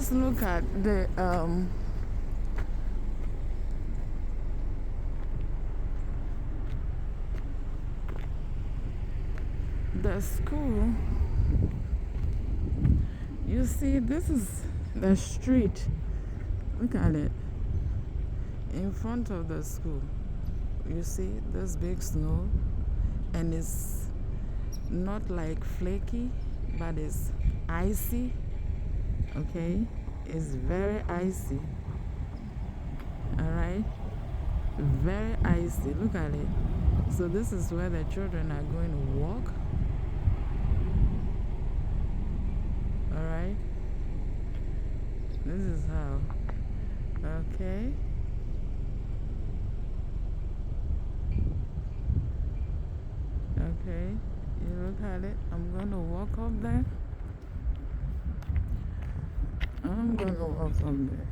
Just look at the school. You see, this is the street. Look at it. In front of the school. You see this big snow, and it's not like flaky, but it's icy. Okay, it's very icy. All right, very icy. Look at it. So this is where the children are going to walk. All right, this is how. Okay. Okay, you look at it. I'm going to walk up there. I'm going to walk up there.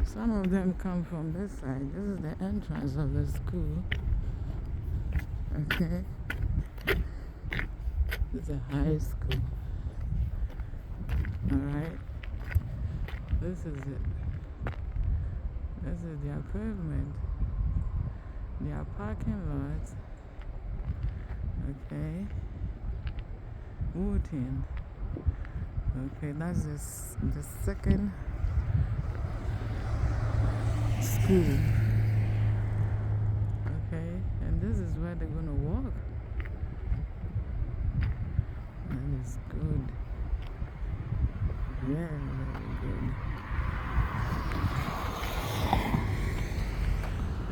Some of them come from this side. This is the entrance of the school. Okay. It's a high school. Alright. This is it. This is their pavement. Their parking lot. Okay. Wooten. Okay, that's the second school. Okay, and this is where they're gonna walk. That is good. Very, very good.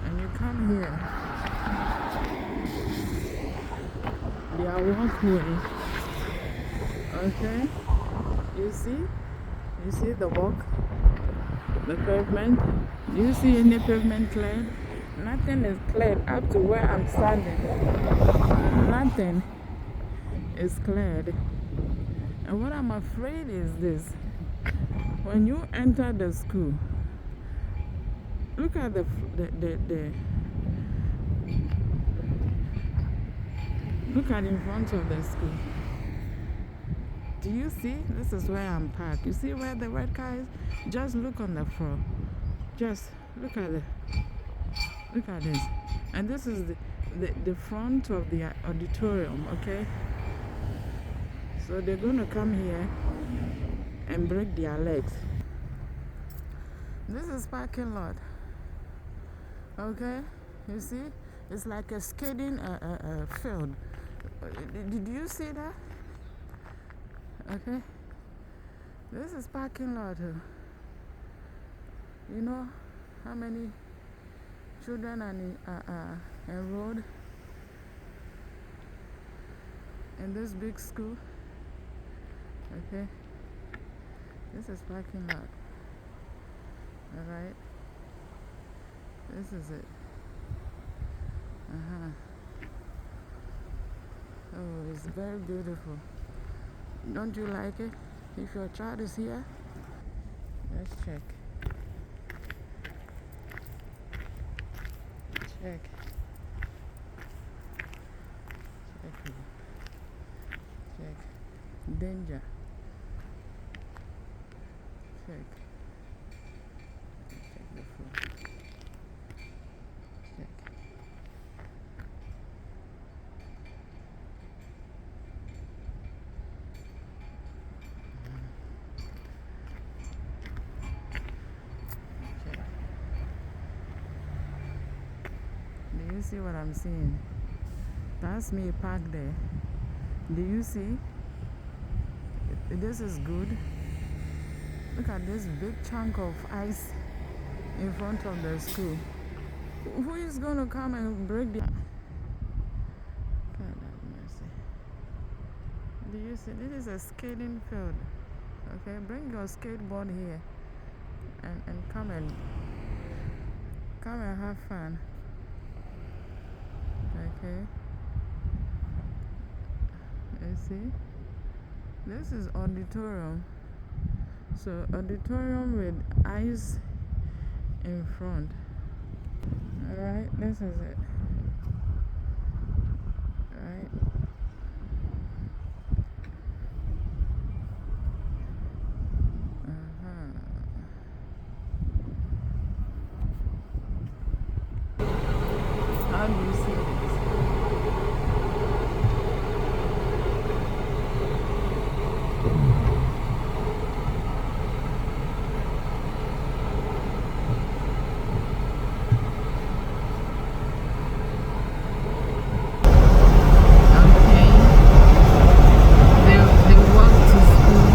And you come here. Their walkway. Okay? You see the walk? The pavement? Do you see any pavement cleared? Nothing is cleared up to where I'm standing. Nothing is cleared. And what I'm afraid is this. When you enter the school, look at the look at in front of the school. Do you see? This is where I'm parked. You see where the red car is? Just look on the floor. Just look at it. Look at this. And this is the front of the auditorium, okay? So they're going to come here and break their legs. This is parking lot. Okay? You see? It's like a skating field. Did you see that? Okay? This is parking lot. You know how many children are enrolled in this big school? Okay? This is parking lot. Alright? This is it. Oh, it's very beautiful. Don't you like it? If your child is here, let's check. Check. Check. Check. Danger. Check. Check the phone. Check. Check. Do you see what I'm seeing? That's me parked there. Do you see? This is good. Look at this big chunk of ice in front of the school. Who is going to come and break the... God have mercy. Do you see? This is a skating field. Okay, bring your skateboard here and come and have fun. Okay. You see? This is auditorium. So auditorium with ice in front. Alright, this is it. right. How do you see this? Okay. They walk to school.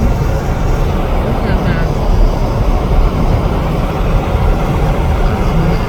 Look at that. They walk to school.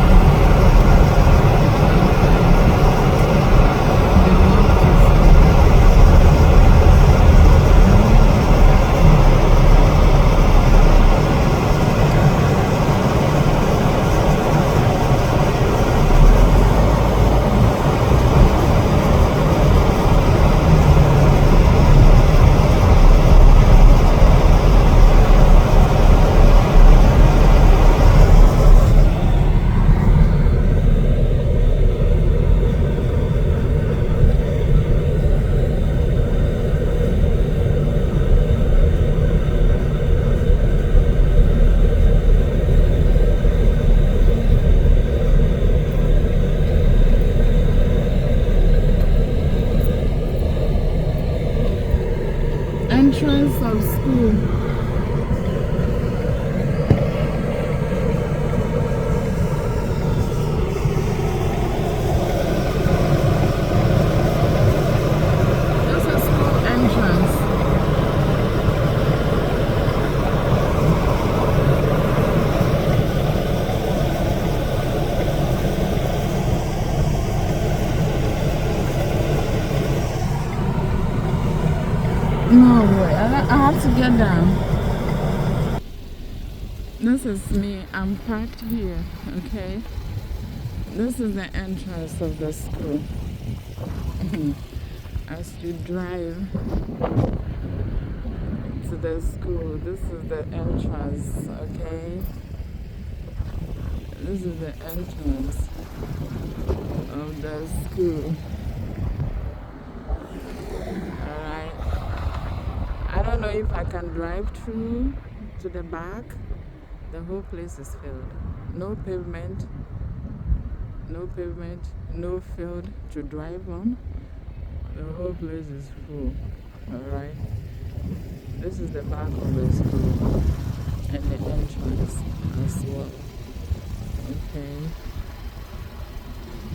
Entrance of school. This is school entrance. No way. I have to get down. This is me. I'm parked here. Okay. This is the entrance of the school. As you drive to the school, this is the entrance. Okay. This is the entrance of the school. Alright. I don't know if I can drive through to the back. The whole place is filled. No pavement. No pavement. No field to drive on. The whole place is full. Alright. This is the back of the school. And the entrance as well. Okay.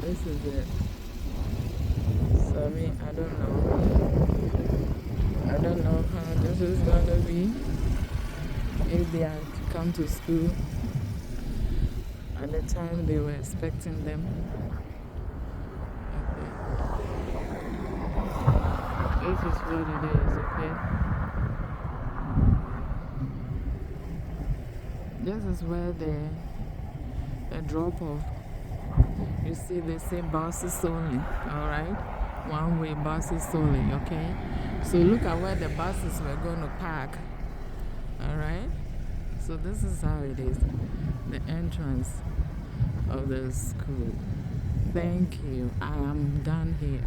This is it. So I don't know. I don't know how this is gonna be. If they are to come to school at the time they were expecting them. Okay. This is what it is, okay? This is where the drop off. You see, they say buses only, alright? One way buses only, okay? So look at where the buses were going to park, alright? So this is how it is, the entrance of the school. Thank you. I am done here.